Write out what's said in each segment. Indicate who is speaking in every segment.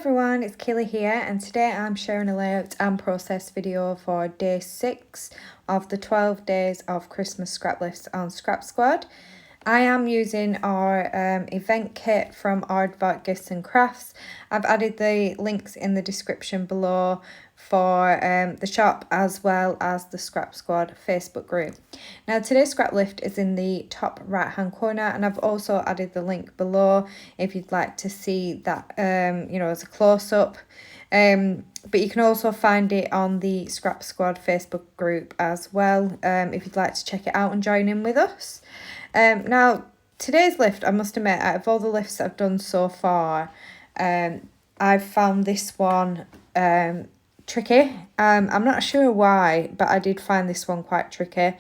Speaker 1: everyone, it's Kaylee here, and today I'm sharing a layout and process video for day 6 of the 12 Days of Christmas Scraplifts on Scrap Squad. I am using our event kit from Aardvark Crafts. I've added the links in the description below for the shop as well as the Scrap Squad Facebook group. Now today's scrap lift is in the top right hand corner, and I've also added the link below if you'd like to see that as a close-up. But you can also find it on the Scrap Squad Facebook group as well if you'd like to check it out and join in with us. Now today's lift, I must admit, out of all the lifts that I've done so far, I've found this one tricky. I'm not sure why, but I did find this one quite tricky.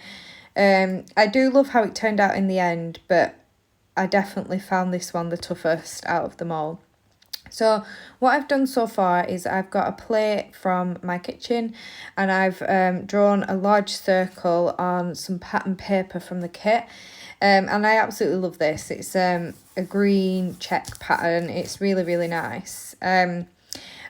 Speaker 1: I do love how it turned out in the end, but I definitely found this one the toughest out of them all. So what I've done so far is I've got a plate from my kitchen, and I've drawn a large circle on some pattern paper from the kit. And I absolutely love this. It's a green check pattern. It's really, really nice. I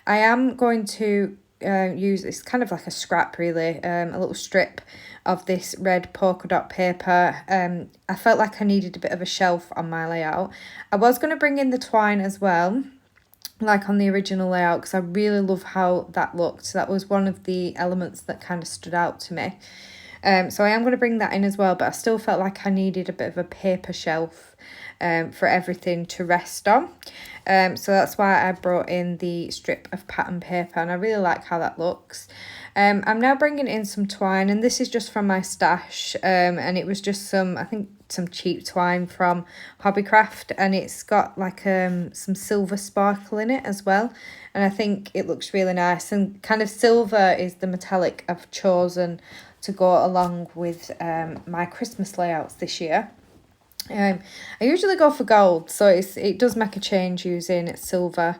Speaker 1: am going to use, it's kind of like a scrap really, a little strip of this red polka dot paper. I felt like I needed a bit of a shelf on my layout. I was going to bring in the twine as well, like on the original layout, because I really love how that looked. That was one of the elements that kind of stood out to me. So I am going to bring that in as well, but I still felt like I needed a bit of a paper shelf for everything to rest on. So that's why I brought in the strip of pattern paper, and I really like how that looks. I'm now bringing in some twine, and this is just from my stash, and it was just some cheap twine from Hobbycraft, and it's got like some silver sparkle in it as well, and I think it looks really nice. And kind of silver is the metallic I've chosen to go along with my Christmas layouts this year. I usually go for gold, so it does make a change using silver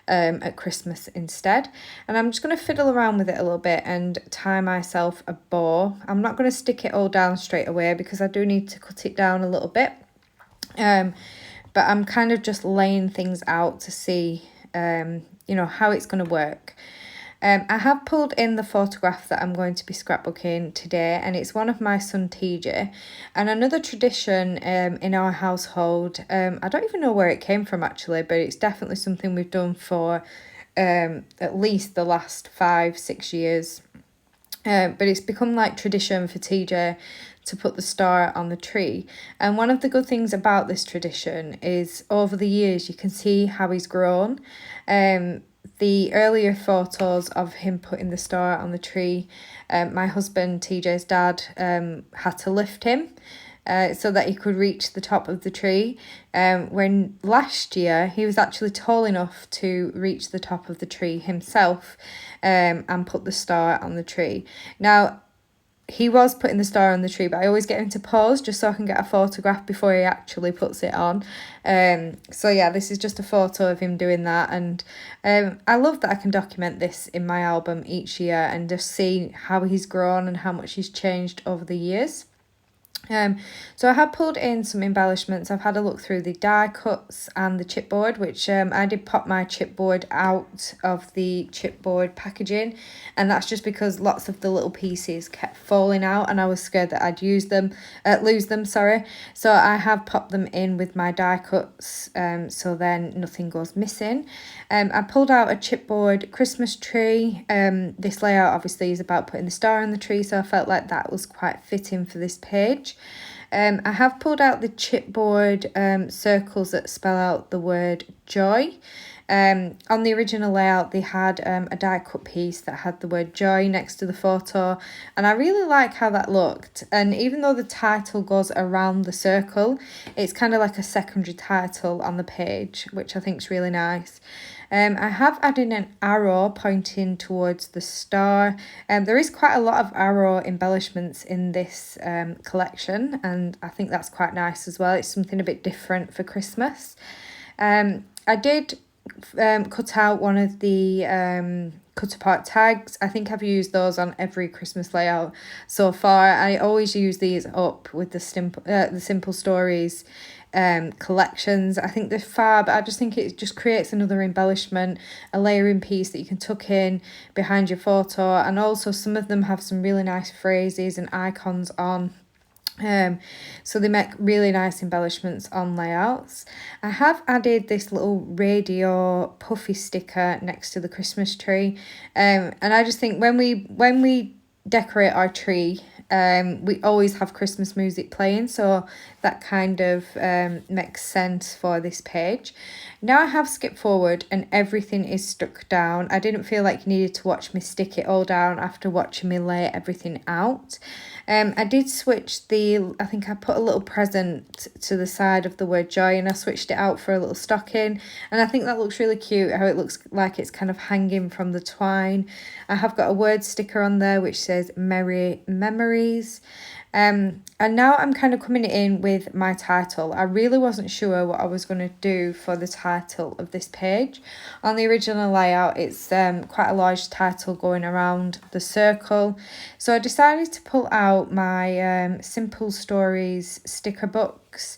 Speaker 1: at Christmas instead. And I'm just going to fiddle around with it a little bit and tie myself a bow. I'm not going to stick it all down straight away because I do need to cut it down a little bit. But I'm kind of just laying things out to see how it's going to work. I have pulled in the photograph that I'm going to be scrapbooking today, and it's one of my son TJ. And another tradition in our household, I don't even know where it came from actually, but it's definitely something we've done for at least the last 5-6 years. But it's become like tradition for TJ to put the star on the tree. And one of the good things about this tradition is over the years you can see how he's grown. The earlier photos of him putting the star on the tree, my husband TJ's dad had to lift him so that he could reach the top of the tree. When last year he was actually tall enough to reach the top of the tree himself and put the star on the tree. Now, he was putting the star on the tree, but I always get him to pause just so I can get a photograph before he actually puts it on. So yeah, this is just a photo of him doing that, and I love that I can document this in my album each year and just see how he's grown and how much he's changed over the years. So I have pulled in some embellishments. I've had a look through the die cuts and the chipboard, which I did pop my chipboard out of the chipboard packaging, and that's just because lots of the little pieces kept falling out and I was scared that I'd lose them. So I have popped them in with my die cuts so then nothing goes missing. I pulled out a chipboard Christmas tree. This layout obviously is about putting the star on the tree, so I felt like that was quite fitting for this page. I have pulled out the chipboard circles that spell out the word joy. On the original layout they had a die cut piece that had the word joy next to the photo, and I really like how that looked. And even though the title goes around the circle, it's kind of like a secondary title on the page, which I think is really nice. I have added an arrow pointing towards the star. There is quite a lot of arrow embellishments in this collection, and I think that's quite nice as well. It's something a bit different for Christmas. I did cut out one of the cut apart tags. I think I've used those on every Christmas layout so far. I always use these up with the Simple Stories collections. I think they're fab. I just think it just creates another embellishment, a layering piece that you can tuck in behind your photo, and also some of them have some really nice phrases and icons on. So they make really nice embellishments on layouts. I have added this little radio puffy sticker next to the Christmas tree, and I just think when we decorate our tree, we always have Christmas music playing, so that kind of makes sense for this page. Now I have skipped forward and everything is stuck down. I didn't feel like you needed to watch me stick it all down after watching me lay everything out. I did switch I think I put a little present to the side of the word joy, and I switched it out for a little stocking, and I think that looks really cute, how it looks like it's kind of hanging from the twine. I have got a word sticker on there which says Merry Memories. And now I'm kind of coming in with my title. I really wasn't sure what I was going to do for the title of this page. On the original layout, it's quite a large title going around the circle. So I decided to pull out my Simple Stories sticker books,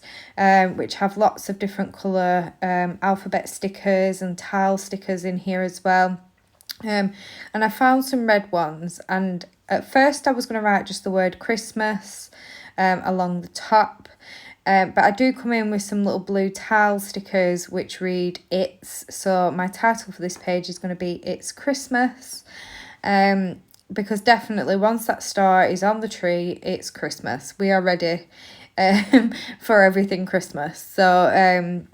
Speaker 1: which have lots of different colour alphabet stickers and tile stickers in here as well. And I found some red ones, and at first I was going to write just the word Christmas along the top, but I do come in with some little blue tile stickers which read It's. So my title for this page is going to be It's Christmas, because definitely once that star is on the tree, it's Christmas. We are ready for everything Christmas. So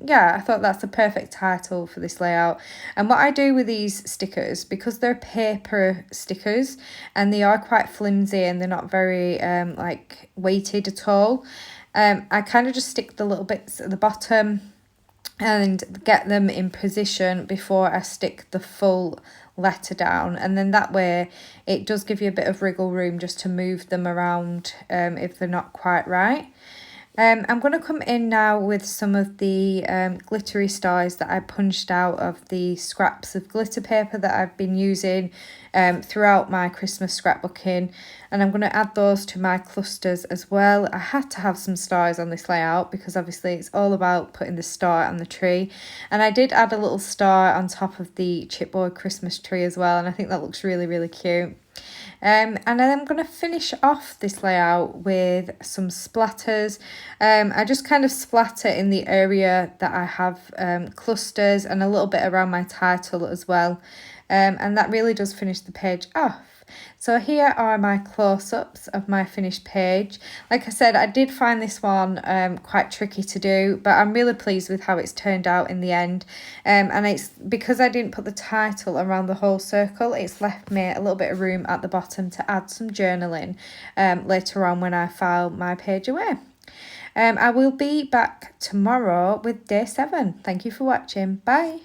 Speaker 1: yeah, I thought that's the perfect title for this layout. And what I do with these stickers, because they're paper stickers and they are quite flimsy and they're not very like weighted at all, I kind of just stick the little bits at the bottom and get them in position before I stick the full letter down, and then that way it does give you a bit of wriggle room just to move them around if they're not quite right. I'm going to come in now with some of the glittery stars that I punched out of the scraps of glitter paper that I've been using throughout my Christmas scrapbooking, and I'm going to add those to my clusters as well. I had to have some stars on this layout because obviously it's all about putting the star on the tree, and I did add a little star on top of the chipboard Christmas tree as well, and I think that looks really, really cute. And then I'm going to finish off this layout with some splatters. I just kind of splatter in the area that I have clusters, and a little bit around my title as well. And that really does finish the page off. So here are my close-ups of my finished page. Like I said, I did find this one quite tricky to do, but I'm really pleased with how it's turned out in the end. And it's because I didn't put the title around the whole circle, it's left me a little bit of room at the bottom to add some journaling later on when I file my page away. I will be back tomorrow with day 7. Thank you for watching. Bye.